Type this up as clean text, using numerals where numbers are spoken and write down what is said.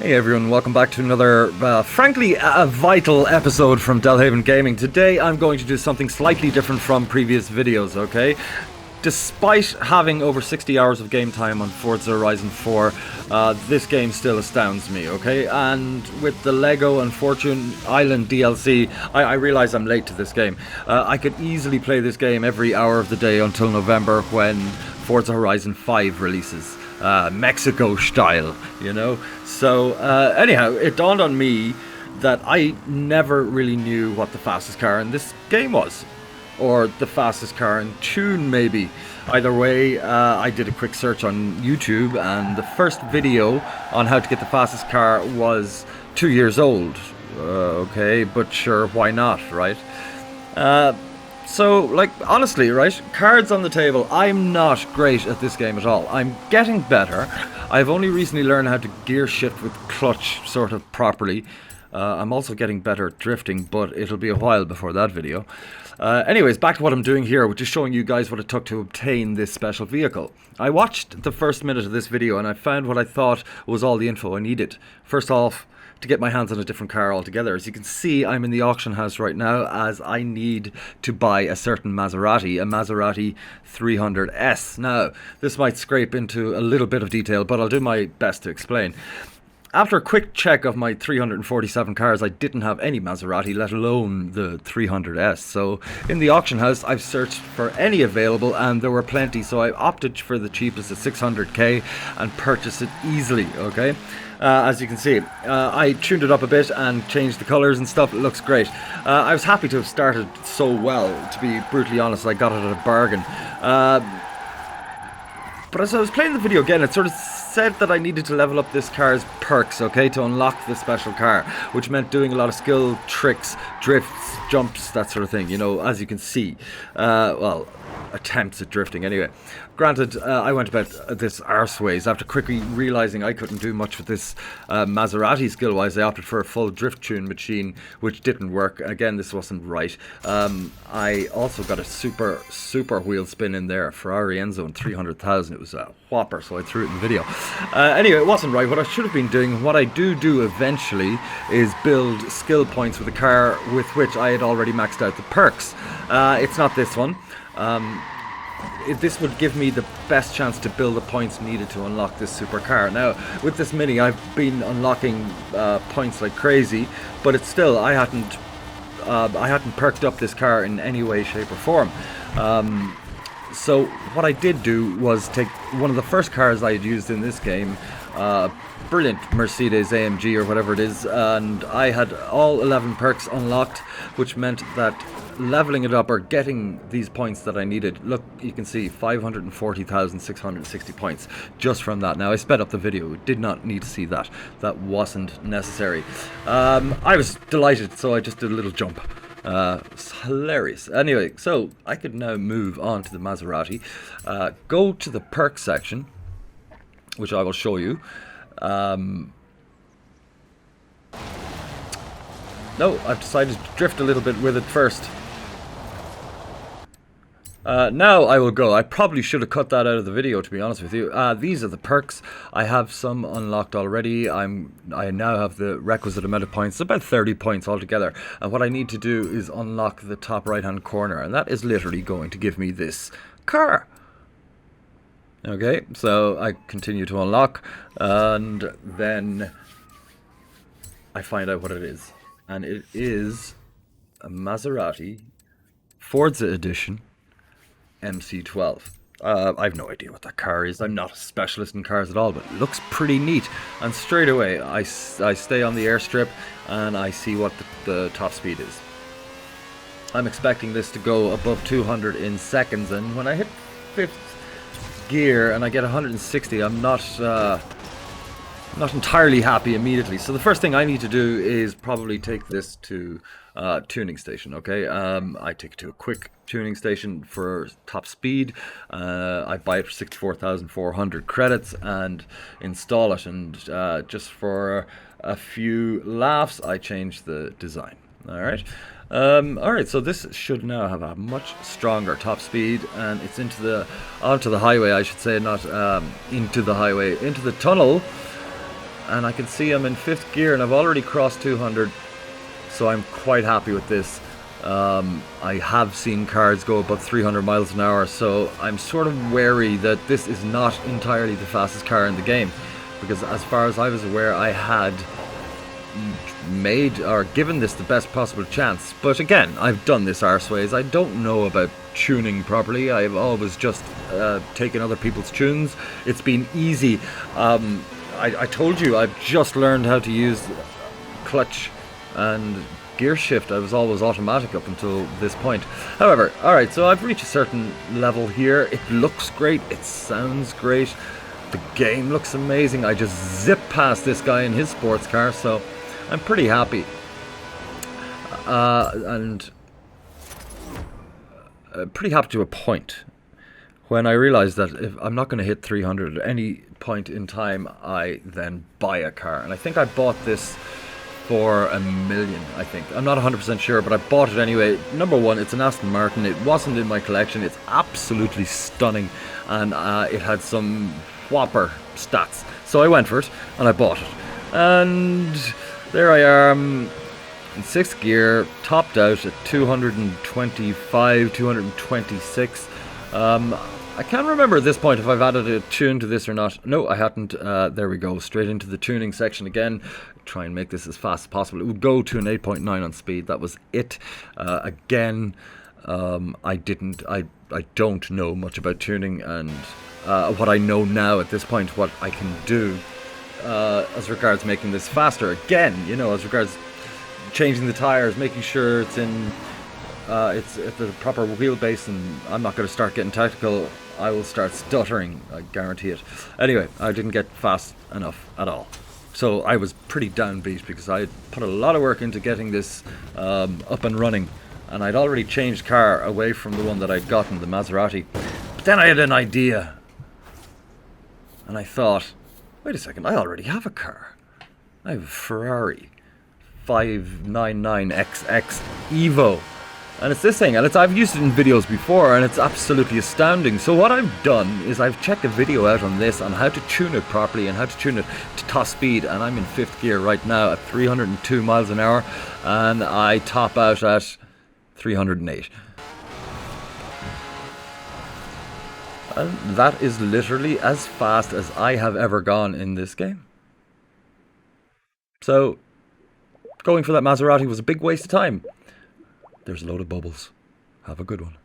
Hey everyone, welcome back to another, frankly, a vital episode from Delhaven Gaming. Today I'm going to do something slightly different from previous videos, okay? Despite having over 60 hours of game time on Forza Horizon 4, this game still astounds me, okay? And with the Lego and Fortune Island DLC, I realise I'm late to this game. I could easily play this game every hour of the day until November when Forza Horizon 5 releases. Mexico style, you know? So, anyhow, it dawned on me that I never really knew what the fastest car in this game was. Or the fastest car in tune, maybe. Either way, I did a quick search on YouTube, and the first video on how to get the fastest car was 2 years old. Okay, but sure, why not, right? So, like, honestly, right, cards on the table, I'm not great at this game at all. I'm getting better. I've only recently learned how to gear shift with clutch sort of properly. I'm also getting better at drifting, but it'll be a while before that video. Anyways, back to what I'm doing here, which is showing you guys what it took to obtain this special vehicle. I watched the first minute of this video and I found what I thought was all the info I needed. First off, to get my hands on a different car altogether. As you can see, I'm in the auction house right now as I need to buy a certain Maserati, a Maserati 300S. Now, this might scrape into a little bit of detail, but I'll do my best to explain. After a quick check of my 347 cars, I didn't have any Maserati, let alone the 300S. So in the auction house, I've searched for any available and there were plenty. So I opted for the cheapest at 600k and purchased it easily, okay? As you can see, I tuned it up a bit and changed the colours and stuff. It looks great. I was happy to have started so well, to be brutally honest. I got it at a bargain. But as I was playing the video again, it sort of said that I needed to level up this car's perks, okay, to unlock this special car, which meant doing a lot of skill tricks, drifts, jumps, that sort of thing, you know, as you can see. Well, attempts at drifting anyway. Granted, I went about this arseways after quickly realising I couldn't do much with this Maserati skill-wise. I opted for a full drift tune machine, which didn't work. Again, this wasn't right. I also got a super wheel spin in there, Ferrari Enzo 300,000. It was a whopper, so I threw it in the video. Anyway, it wasn't right. What I should have been doing, what I do eventually, is build skill points with a car with which I had already maxed out the perks. It's not this one. This would give me the best chance to build the points needed to unlock this supercar. Now, with this Mini, I've been unlocking points like crazy, but it's still, I hadn't perked up this car in any way, shape or form. So what I did do was take one of the first cars I had used in this game, brilliant Mercedes AMG or whatever it is, and I had all 11 perks unlocked, which meant that leveling it up or getting these points that I needed, look, you can see 540,660 points just from that. Now, I sped up the video, did not need to see that. That wasn't necessary. I was delighted, so I just did a little jump. It's hilarious. Anyway, so I could now move on to the Maserati, go to the perk section, which I will show you. No, I've decided to drift a little bit with it first. Now I will go. I probably should have cut that out of the video, to be honest with you. These are the perks. I have some unlocked already. I now have the requisite amount of points, about 30 points altogether. And what I need to do is unlock the top right hand corner, and that is literally going to give me this car. Okay, so I continue to unlock, and then I find out what it is. And it is a Maserati Forza Edition MC12. I have no idea what that car is. I'm not a specialist in cars at all, but it looks pretty neat. And straight away, I stay on the airstrip and I see what the top speed is. I'm expecting this to go above 200 in seconds, and when I hit 5th gear and I get 160, I'm not entirely happy immediately. So the first thing I need to do is probably take this to tuning station, okay? I take it to a quick tuning station for top speed. I buy it for 64,400 credits and install it, and just for a few laughs I change the design. Alright, so this should now have a much stronger top speed, and it's onto the highway, I should say, not into the highway, into the tunnel. and I can see I'm in 5th gear and I've already crossed 200, so I'm quite happy with this. I have seen cars go about 300 miles an hour, so I'm sort of wary that this is not entirely the fastest car in the game, because as far as I was aware, I had made or given this the best possible chance. But again, I've done this arseways. I don't know about tuning properly. I've always just taken other people's tunes. It's been easy. I told you, I've just learned how to use clutch and gear shift. I was always automatic up until this point. However, alright, so I've reached a certain level here. It looks great, it sounds great, the game looks amazing. I just zip past this guy in his sports car, so I'm pretty happy. And pretty happy to a point. When I realised that if I'm not going to hit 300 at any point in time, I then buy a car. And I think I bought this for $1 million, I think. I'm not 100% sure, but I bought it anyway. Number one, it's an Aston Martin. It wasn't in my collection. It's absolutely stunning, and it had some whopper stats. So I went for it, and I bought it. And there I am, in 6th gear, topped out at 225, 226. I can't remember at this point if I've added a tune to this or not. No, I hadn't. There we go, straight into the tuning section again. Try and make this as fast as possible. It would go to an 8.9 on speed. That was it. Again, I don't know much about tuning, and what I know now at this point, what I can do as regards making this faster. Again, you know, as regards changing the tires, making sure it's in it's at the proper wheelbase, and I'm not going to start getting tactical. I will start stuttering, I guarantee it. Anyway, I didn't get fast enough at all. So I was pretty downbeat because I had put a lot of work into getting this up and running, and I'd already changed car away from the one that I'd gotten, the Maserati. But then I had an idea, and I thought, wait a second, I already have a car. I have a Ferrari 599XX Evo. And it's this thing, and I've used it in videos before, and it's absolutely astounding. So what I've done is I've checked a video out on this, on how to tune it properly and how to tune it to top speed, and I'm in 5th gear right now at 302 miles an hour, and I top out at 308. And that is literally as fast as I have ever gone in this game. So going for that Maserati was a big waste of time. There's a load of bubbles. Have a good one.